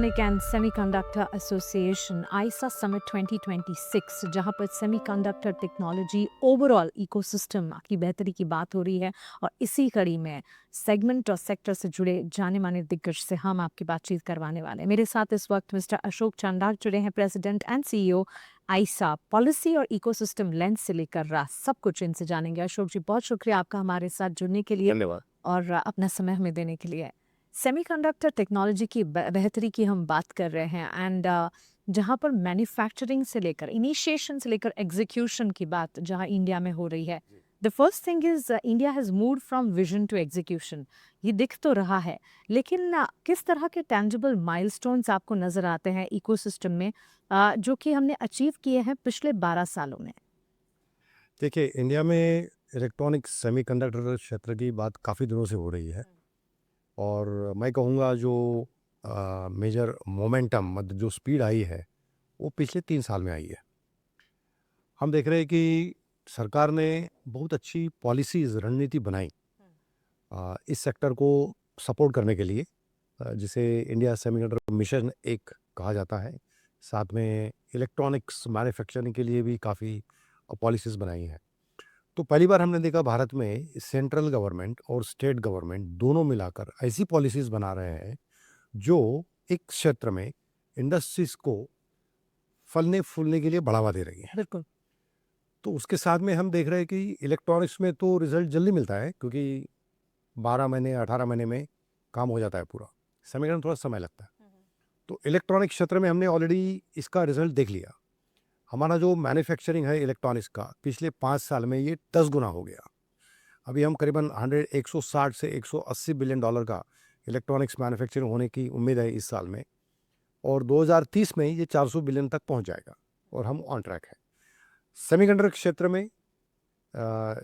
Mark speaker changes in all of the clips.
Speaker 1: Electronic and semiconductor association I saw summit 2026 जहां पर semiconductor technology overall ecosystem की बेहतरी की बात हो रही है और इसी कड़ी में सेगमेंट और सेक्टर से जुड़े जाने माने दिग्गज से हम आपकी बातचीत करवाने वाले हैं। मेरे साथ इस वक्त मिस्टर अशोक चंडाल जुड़े हैं, president and CEO I saw. Policy और इकोसिस्टम लेंस से लेकर रहा सब कुछ इनसे जानेंगे। अशोक जी, बहुत शुक्रिया आपका हमारे साथ जुड़ने के लिए
Speaker 2: धन्यवाद।
Speaker 1: और अपना समय हमें देने के लिए। सेमीकंडक्टर टेक्नोलॉजी की बेहतरी की हम बात कर रहे हैं एंड जहाँ पर मैन्युफैक्चरिंग से लेकर इनिशिएशन से लेकर एग्जीक्यूशन की बात जहाँ इंडिया में हो रही है, the first thing is India has moved from vision to execution. ये दिख तो रहा है, लेकिन किस तरह के टेंजिबल माइलस्टोन्स आपको नज़र आते हैं इकोसिस्टम में जो कि हमने अचीव किए हैं पिछले 12 सालों में?
Speaker 2: देखिए, इंडिया में इलेक्ट्रॉनिक सेमीकंडक्टर क्षेत्र की बात काफ़ी दिनों से हो रही है और मैं कहूँगा जो मेजर मोमेंटम मतलब जो स्पीड आई है, वो पिछले 3 साल में आई है। हम देख रहे हैं कि सरकार ने बहुत अच्छी पॉलिसीज़ रणनीति बनाई इस सेक्टर को सपोर्ट करने के लिए जिसे इंडिया सेमीकंडक्टर मिशन एक कहा जाता है। साथ में इलेक्ट्रॉनिक्स मैन्युफैक्चरिंग के लिए भी काफ़ी पॉलिसीज़ बनाई हैं। तो पहली बार हमने देखा भारत में सेंट्रल गवर्नमेंट और स्टेट गवर्नमेंट दोनों मिलाकर ऐसी पॉलिसीज़ बना रहे हैं जो एक क्षेत्र में इंडस्ट्रीज़ को फलने फूलने के लिए बढ़ावा दे रही हैं।
Speaker 1: बिल्कुल।
Speaker 2: तो उसके साथ में हम देख रहे हैं कि इलेक्ट्रॉनिक्स में तो रिज़ल्ट जल्दी मिलता है क्योंकि 12 महीने 18 महीने में काम हो जाता है पूरा। सेमीकंडक्टर में थोड़ा समय लगता है। तो इलेक्ट्रॉनिक क्षेत्र में हमने ऑलरेडी इसका रिज़ल्ट देख लिया। हमारा जो मैन्युफैक्चरिंग है इलेक्ट्रॉनिक्स का पिछले 5 साल में ये 10 गुना हो गया। अभी हम करीबन 160 से 180 बिलियन डॉलर का इलेक्ट्रॉनिक्स मैन्युफैक्चरिंग होने की उम्मीद है इस साल में और 2030 में ये 400 बिलियन तक पहुंच जाएगा और हम ऑन ट्रैक है। सेमीकंडक्टर क्षेत्र में अ,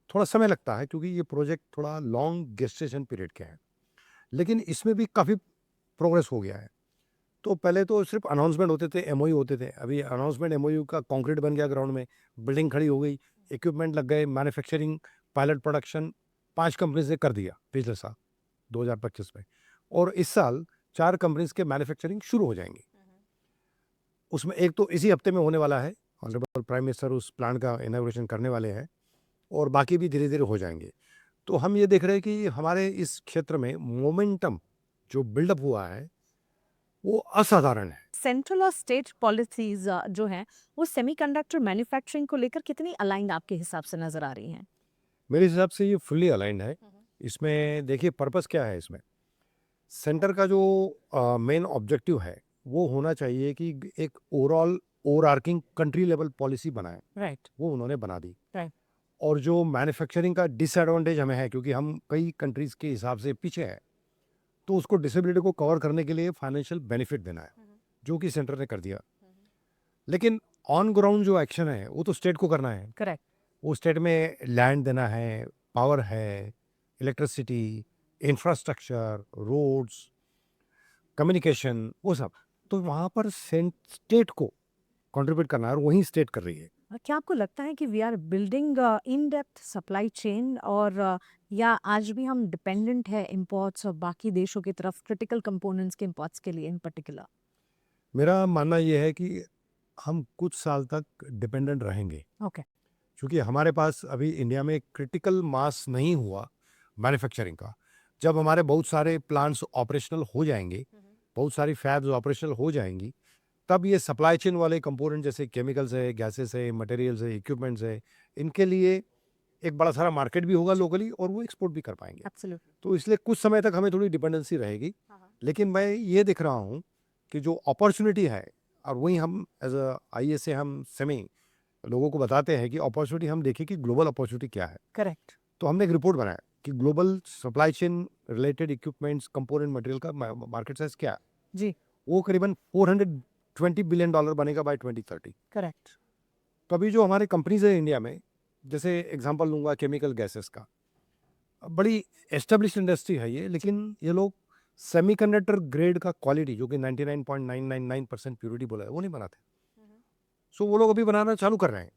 Speaker 2: थोड़ा समय लगता है क्योंकि ये प्रोजेक्ट थोड़ा लॉन्ग गेस्टेशन पीरियड के हैं, लेकिन इसमें भी काफ़ी प्रोग्रेस हो गया है। तो पहले तो सिर्फ अनाउंसमेंट होते थे, एमओयू होते थे। अभी अनाउंसमेंट एमओयू का कंक्रीट बन गया ग्राउंड में, बिल्डिंग खड़ी हो गई, इक्विपमेंट लग गए, मैन्युफैक्चरिंग पायलट प्रोडक्शन 5 कंपनीज ने कर दिया पिछले साल 2025 में और इस साल 4 कंपनीज के मैन्युफैक्चरिंग शुरू हो जाएंगी। उसमें एक तो इसी हफ्ते में होने वाला है, ऑनरेबल प्राइम मिनिस्टर उस प्लान का इनॉग्रेशन करने वाले हैं और बाकी भी धीरे धीरे हो जाएंगे। तो हम ये देख रहे हैं कि हमारे इस क्षेत्र में मोमेंटम जो बिल्डअप हुआ है वो असाधारण है।
Speaker 1: सेंट्रल और स्टेट पॉलिसीज जो हैं वो सेमीकंडक्टर मैन्युफैक्चरिंग को लेकर कितनी अलाइंड आपके हिसाब से नजर आ रही हैं?
Speaker 2: मेरे हिसाब से ये फुल्ली अलाइंड है। इसमें देखिए पर्पस क्या है इसमें, सेंटर का जो मेन ऑब्जेक्टिव है वो होना चाहिए कि एक ओवरऑल ओवरआर्किंग कंट्री लेवल पॉलिसी बनाए।
Speaker 1: राइट।
Speaker 2: वो उन्होंने बना दी
Speaker 1: राइट।
Speaker 2: और जो मैन्युफैक्चरिंग का डिसएडवांटेज हमें है क्योंकि हम कई कंट्रीज के हिसाब से पीछे हैं, तो उसको डिसेबिलिटी को कवर करने के लिए फाइनेंशियल बेनिफिट देना है, जो कि सेंटर ने कर दिया। लेकिन ऑन ग्राउंड जो एक्शन है वो तो स्टेट को करना है।
Speaker 1: करेक्ट।
Speaker 2: वो स्टेट में लैंड देना है, पावर है, इलेक्ट्रिसिटी, इंफ्रास्ट्रक्चर, रोड्स, कम्युनिकेशन, वो सब। तो वहाँ पर स्टेट को कंट्रीब्यूट करना है और वही स्टेट कर रही है।
Speaker 1: क्या आपको लगता है कि we are building in depth supply chain और या आज भी हम डिपेंडेंट है इंपोर्ट्स और बाकी देशों की तरफ क्रिटिकल कंपोनेंट्स के इंपोर्ट्स के लिए इन पर्टिकुलर?
Speaker 2: मेरा मानना ये है कि हम कुछ साल तक डिपेंडेंट रहेंगे
Speaker 1: ओके।
Speaker 2: क्योंकि हमारे पास अभी इंडिया में क्रिटिकल मास नहीं हुआ मैन्युफैक्चरिंग का। जब हमारे बहुत सारे प्लांट्स ऑपरेशनल हो जाएंगे, बहुत सारी फैब्स ऑपरेशनल हो जाएंगी, तब ये सप्लाई चेन वाले कंपोनेंट जैसे केमिकल्स है, गैसेस है, मटेरियल्स है, इक्विपमेंट्स है, इनके लिए एक बड़ा सारा मार्केट भी होगा लोकली और वो एक्सपोर्ट भी कर पाएंगे।
Speaker 1: एब्सोल्युटली।
Speaker 2: तो इसलिए कुछ समय तक हमें थोड़ी डिपेंडेंसी रहेगी, लेकिन मैं ये देख रहा हूँ कि जो अपॉर्चुनिटी है और वही हम एज अ आई से हम सेमी लोगों को बताते हैं कि अपॉर्चुनिटी हम देखें कि ग्लोबल अपॉर्चुनिटी क्या है।
Speaker 1: करेक्ट।
Speaker 2: तो हमने एक रिपोर्ट बनाया कि global supply chain related equipments component material का मार्केट साइज क्या है।
Speaker 1: जी।
Speaker 2: वो करीबन 420 बिलियन डॉलर बनेगा बाय 2030।
Speaker 1: करेक्ट।
Speaker 2: तो अभी जो हमारे कंपनीज है इंडिया में, जैसे एग्जांपल लूंगा केमिकल गैसेस का, बड़ी एस्टेब्लिश इंडस्ट्री है ये, लेकिन ये लोग सेमीकंडक्टर ग्रेड का क्वालिटी जो कि 99.999% प्योरिटी बोला है वो नहीं बनाते। सो वो लोग अभी बनाना चालू कर रहे हैं।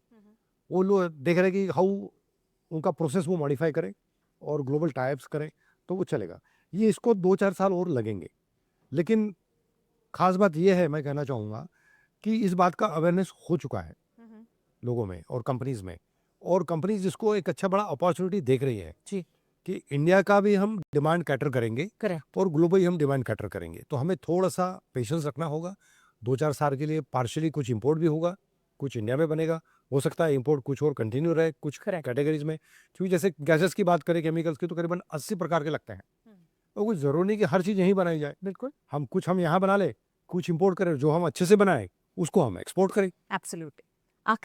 Speaker 2: वो लोग देख रहे हैं कि हाउ उनका प्रोसेस वो मॉडिफाई करें और ग्लोबल टाइप्स करें तो वो चलेगा। ये इसको 2-4 साल और लगेंगे, लेकिन खास बात यह है, मैं कहना चाहूँगा कि इस बात का अवेयरनेस हो चुका है लोगों में और कंपनीज में, और कंपनीज इसको एक अच्छा बड़ा अपॉर्चुनिटी देख रही है
Speaker 1: जी
Speaker 2: कि इंडिया का भी हम डिमांड कैटर करेंगे
Speaker 1: करेक्ट
Speaker 2: और ग्लोबली हम डिमांड कैटर करेंगे। तो हमें थोड़ा सा पेशेंस रखना होगा। 2-4 साल के लिए पार्शियली कुछ इंपोर्ट भी होगा, कुछ इंडिया में बनेगा। हो सकता है इंपोर्ट कुछ और कंटिन्यू रहे कुछ
Speaker 1: Correct.
Speaker 2: कैटेगरीज में, क्योंकि जैसे गैसेस की बात करें, केमिकल्स की, तो करीबन 80 प्रकार के लगते हैं। और कुछ ज़रूरी नहीं कि हर चीज़ यहीं बनाई जाए।
Speaker 1: बिल्कुल
Speaker 2: हम यहाँ बना ले, कुछ इंपोर्ट करें, जो हम अच्छे से बनाए उसको हम एक्सपोर्ट करें।
Speaker 1: एब्सोल्युटली